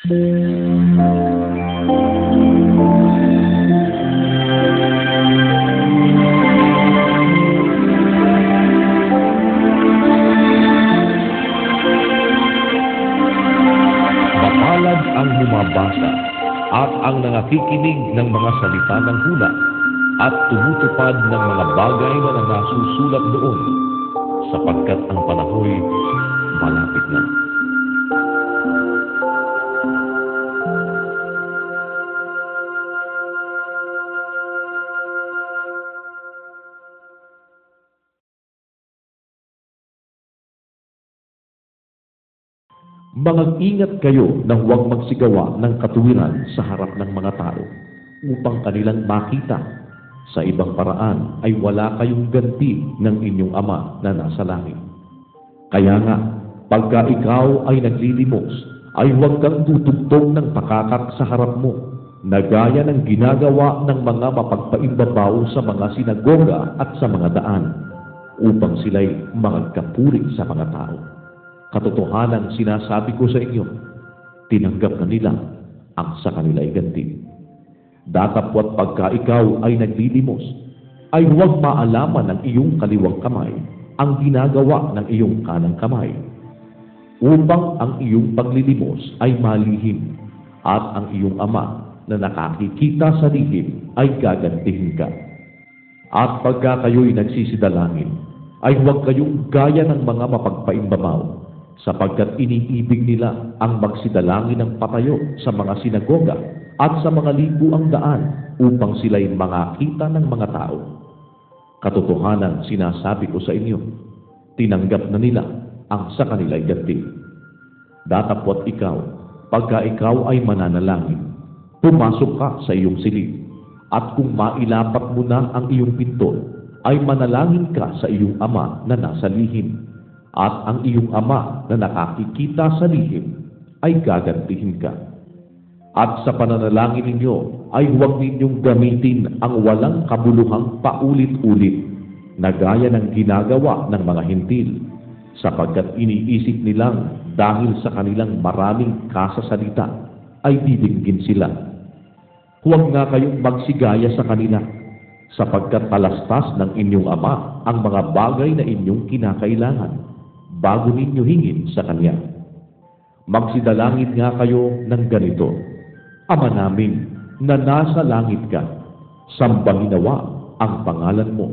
Mapalad ang bumabasa at ang nangakikinig ng mga salita ng hula at tumutupad ng mga bagay na nasusulat doon, sapagkat ang panahoy malapit na. Mag-ingat kayo na huwag magsigawa ng katuwiran sa harap ng mga tao, upang kanilang makita. Sa ibang paraan ay wala kayong ganti ng inyong Ama na nasa langit. Kaya nga, pagka ikaw ay naglilimos, ay huwag kang tutugtog ng pakakak sa harap mo, na gaya ng ginagawa ng mga mapagpaimbabaw sa mga sinagoga at sa mga daan, upang sila'y magkapuri sa mga tao. Katotohanan sinasabi ko sa inyo, tinanggap na nila ang sa kanila'y ganti. Datapwat pagka ikaw ay naglilimos, ay huwag maalaman ng iyong kaliwang kamay ang ginagawa ng iyong kanang kamay, upang ang iyong paglilimos ay malihim, at ang iyong Ama na nakakikita sa lihim ay gagantihin ka. At pagka kayo'y nagsisidalangin, ay huwag kayong gaya ng mga mapagpaimbabaw, sapagkat iniibig nila ang magsidalangin ng patayo sa mga sinagoga at sa mga libuang daan upang sila'y makita ng mga tao. Katotohanan sinasabi ko sa inyo, tinanggap na nila ang sa kanila'y ganti. Datapwat ikaw, pagka ikaw ay mananalangin, pumasok ka sa iyong silid, at kung mailapat mo na ang iyong pinto, ay manalangin ka sa iyong Ama na nasa lihim, at ang iyong Ama na nakakikita sa lihim ay gagantihin ka. At sa pananalangin ninyo ay huwag ninyong gamitin ang walang kabuluhang paulit-ulit na gaya ng ginagawa ng mga hintil, sapagkat iniisip nilang dahil sa kanilang maraming kasasalita ay bibigyan sila. Huwag nga kayong magsigaya sa kanila, sapagkat talastas ng inyong Ama ang mga bagay na inyong kinakailangan bago ninyo hingin sa Kanya. Magsidalangin nga kayo ng ganito: Ama namin na nasa langit ka, sambahin nawa ang pangalan mo.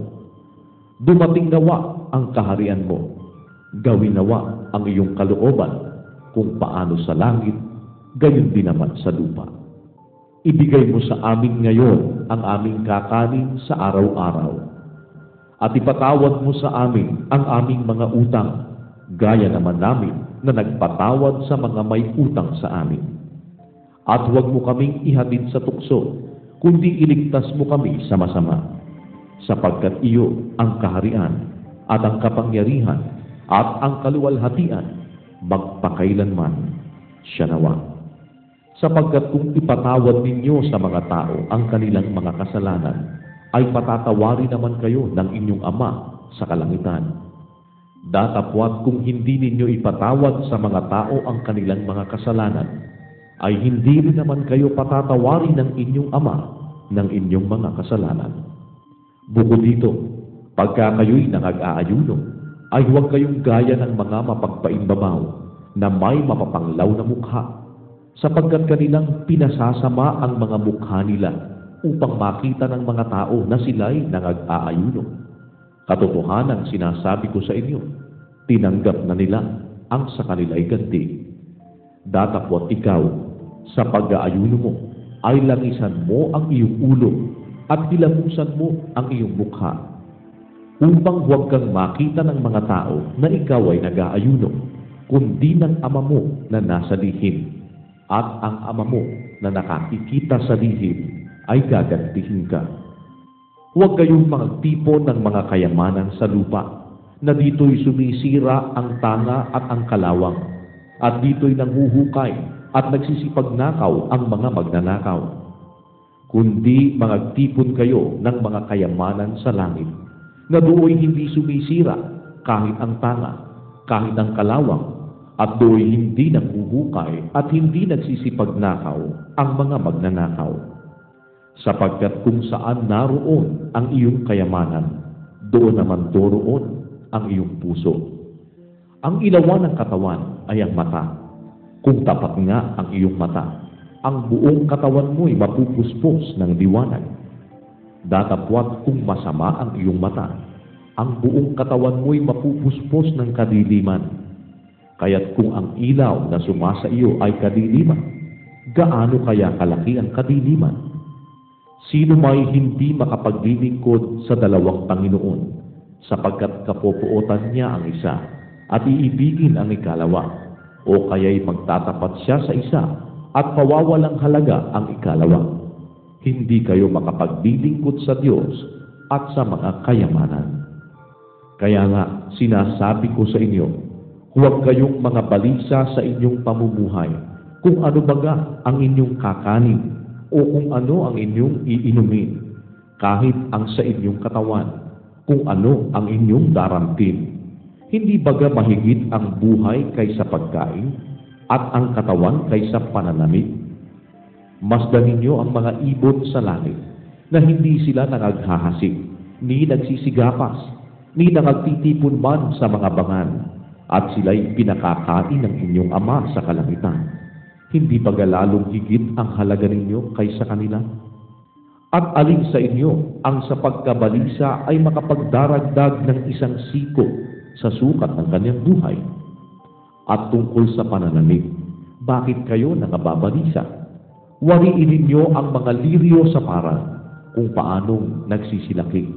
Dumating nawa ang kaharian mo. Gawin nawa ang iyong kalooban, kung paano sa langit, gayon din naman sa lupa. Ibigay mo sa amin ngayon ang aming kakanin sa araw-araw. At ipatawad mo sa amin ang aming mga utang, gaya naman namin na nagpatawad sa mga may utang sa amin. At huwag mo kaming ihatid sa tukso, kundi iligtas mo kami sa masama. Sapagkat iyo ang kaharian, at ang kapangyarihan, at ang kaluwalhatian, magpakailanman. Siya nawa. Sapagkat kung ipatawad ninyo sa mga tao ang kanilang mga kasalanan, ay patatawarin naman kayo ng inyong Ama sa kalangitan. Datapwat kung hindi ninyo ipatawad sa mga tao ang kanilang mga kasalanan, ay hindi rin naman kayo patatawarin ng inyong Ama ng inyong mga kasalanan. Bukod dito, pagka kayo'y nag-aayuno, ay huwag kayong gaya ng mga mapagpaimbabaw na may mapapanglaw na mukha, sapagkat kanilang pinasasama ang mga mukha nila upang makita ng mga tao na sila'y nag-aayuno. Katotohanan sinasabi ko sa inyo, tinanggap na nila ang sa kanila'y ganti. Datapwat ikaw, sa pag-aayuno mo, ay langisan mo ang iyong ulo at hilamusan mo ang iyong mukha, upang huwag kang makita ng mga tao na ikaw ay nag-aayuno, kundi ng Ama mo na nasa lihim, at ang Ama mo na nakakikita sa lihim ay gagantihin ka. Huwag kayong magtipon ng mga kayamanan sa lupa, na dito'y sumisira ang tanga at ang kalawang, at dito'y nanghuhukay at nagsisipagnakaw ang mga magnanakaw. Kundi magtipon kayo ng mga kayamanan sa langit, na do'y hindi sumisira kahit ang tanga, kahit ang kalawang, At do'y hindi naghuhukay at hindi nagsisipagnakaw ang mga magnanakaw. Sapagkat kung saan naroon ang iyong kayamanan, doon naman doroon ang iyong puso. Ang ilawan ng katawan ay ang mata. Kung tapat nga ang iyong mata, ang buong katawan mo'y mapupuspos ng liwanag. Datapwat kung masama ang iyong mata, ang buong katawan mo'y mapupuspos ng kadiliman. Kaya't kung ang ilaw na sumasa iyo ay kadiliman, gaano kaya kalaki ang kadiliman? Sino may hindi makapaglilingkod sa dalawang Panginoon, sapagkat kapopuotan niya ang isa at iibigin ang ikalawa, o kaya'y magtatapat siya sa isa at pawawalang halaga ang ikalawa? Hindi kayo makapaglilingkod sa Diyos at sa mga kayamanan. Kaya nga, sinasabi ko sa inyo, huwag kayong mga balisa sa inyong pamumuhay, kung ano baga ang inyong kakanin, o kung ano ang inyong iinumin, kahit ang sa inyong katawan, kung ano ang inyong daramtin. Hindi baga mahigit ang buhay kaysa pagkain, at ang katawan kaysa pananamit? Masdan ninyo ang mga ibon sa langit, na hindi sila nangaghahasik, ni nagsisigapas, ni nangagtitipon man sa mga bangan, at sila'y pinakakain ng inyong Ama sa kalangitan. Hindi baga lalong higit ang halaga ninyo kaysa kanila? At alin sa inyo ang sa pagkabalisa ay makapagdaragdag ng isang siko sa sukat ng kanyang buhay? At tungkol sa pananamit, bakit kayo nangababalisa? Wariin ninyo ang mga liryo sa parang, kung paanong nagsisilaki.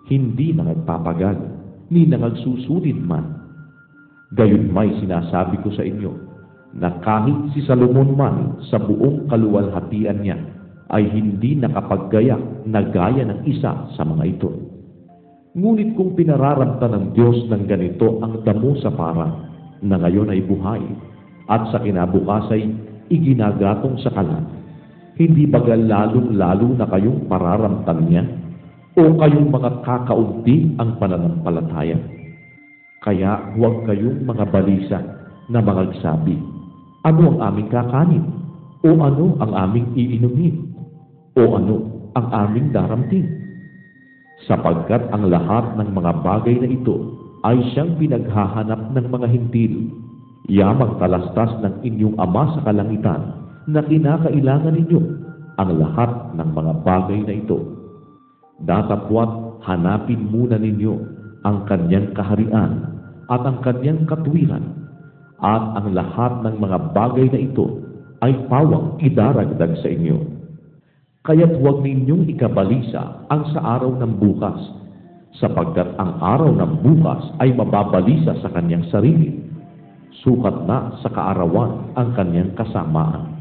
Hindi na nagpapagal, ni nangagsusulid man. Gayon may sinasabi ko sa inyo, na kahit si Salomon man sa buong kaluwalhatian niya, ay hindi nakapaggayak na gaya ng isa sa mga ito. Ngunit kung pinararamta ng Diyos ng ganito ang damo sa parang, na ngayon ay buhay, at sa kinabukas ay iginagatong sa kalan, hindi baga lalong-lalo na kayong pararamtan niya, o kayong mga kakaunti ang pananampalataya? Kaya huwag kayong mga balisa na magsabi, ano ang aming kakanin? O ano ang aming iinumin? O ano ang aming daramtin? Sapagkat ang lahat ng mga bagay na ito ay siyang pinaghahanap ng mga hintil. Yamang talastas ng inyong Ama sa kalangitan na kinakailangan ninyo ang lahat ng mga bagay na ito. Datapwat hanapin muna ninyo ang kanyang kaharian at ang kanyang katuwiran, at ang lahat ng mga bagay na ito ay pawang idaragdag sa inyo. Kaya't huwag ninyong ikabalisa ang sa araw ng bukas, sapagkat ang araw ng bukas ay mababalisa sa kanyang sarili. Sukat na sa kaarawan ang kanyang kasamaan.